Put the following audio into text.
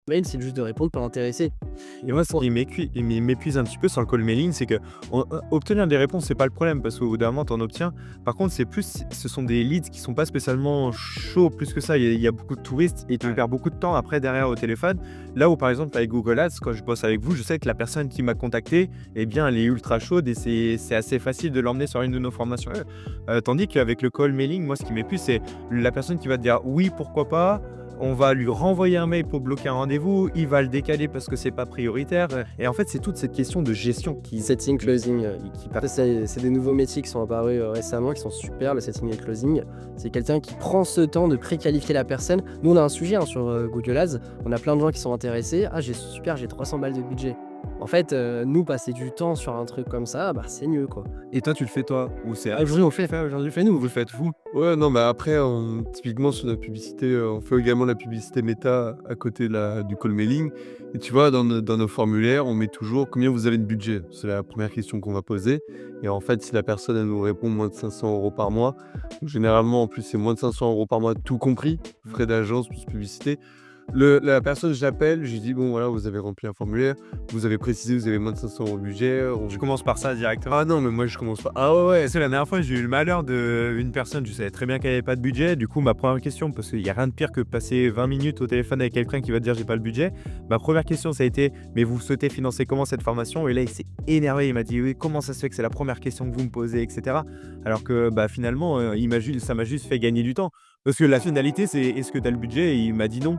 mail, c'est juste de répondre, pas intéressé. Et moi, ce qui m'épuise un petit peu sur le call mailing, c'est que obtenir des réponses, c'est pas le problème parce qu'au bout d'un moment, tu en obtiens. Par contre, c'est plus, ce sont des leads qui sont pas spécialement chauds plus que ça. Il y a beaucoup de touristes et tu Ouais. perds beaucoup de temps après derrière au téléphone. Là où, par exemple, avec Google Ads, quand je bosse avec vous, je sais que la personne qui m'a contacté, eh bien, elle est ultra chaude et c'est assez facile de l'emmener sur une de nos formations. Tandis qu'avec le call mailing, moi, ce qui m'épuise, c'est la personne qui va te dire oui, pourquoi pas. On va lui renvoyer un mail pour bloquer un rendez-vous, il va le décaler parce que c'est pas prioritaire. Ouais. Et en fait, c'est toute cette question de gestion Setting, closing, c'est des nouveaux métiers qui sont apparus récemment, qui sont super, le setting et le closing. C'est quelqu'un qui prend ce temps de préqualifier la personne. Nous, on a un sujet sur Google Ads, on a plein de gens qui sont intéressés. Ah, j'ai 300 balles de budget. En fait, nous, passer du temps sur un truc comme ça, bah, c'est mieux, quoi. Et toi, tu le fais toi? Ou c'est Ah, aujourd'hui, on fait, aujourd'hui, fait nous. vous le faites vous? Ouais, non, mais après, typiquement sur notre publicité, on fait également la publicité méta à côté du call mailing. Et tu vois, dans nos formulaires, on met toujours combien vous avez de budget. C'est la première question qu'on va poser. Et en fait, si la personne elle nous répond moins de 500 euros par mois, donc généralement en plus c'est moins de 500 euros par mois, tout compris, frais d'agence plus publicité. La personne, je l'appelle, je lui dis bon voilà, vous avez rempli un formulaire, vous avez précisé que vous avez moins de 500 euros de budget. Je commence par ça directement. Ah non, mais moi je commence pas. Ah ouais, ouais. Parce que la dernière fois, j'ai eu le malheur d'une personne, je savais très bien qu'elle avait pas de budget. Du coup, ma première question, parce qu'il y a rien de pire que de passer 20 minutes au téléphone avec quelqu'un qui va te dire j'ai pas le budget. Ma première question, ça a été mais vous souhaitez financer comment cette formation? Et là, il s'est énervé. Il m'a dit oui, comment ça se fait que c'est la première question que vous me posez, etc. Alors que finalement, ça m'a juste fait gagner du temps. Parce que la finalité, c'est est-ce que tu as le budget? Et il m'a dit non.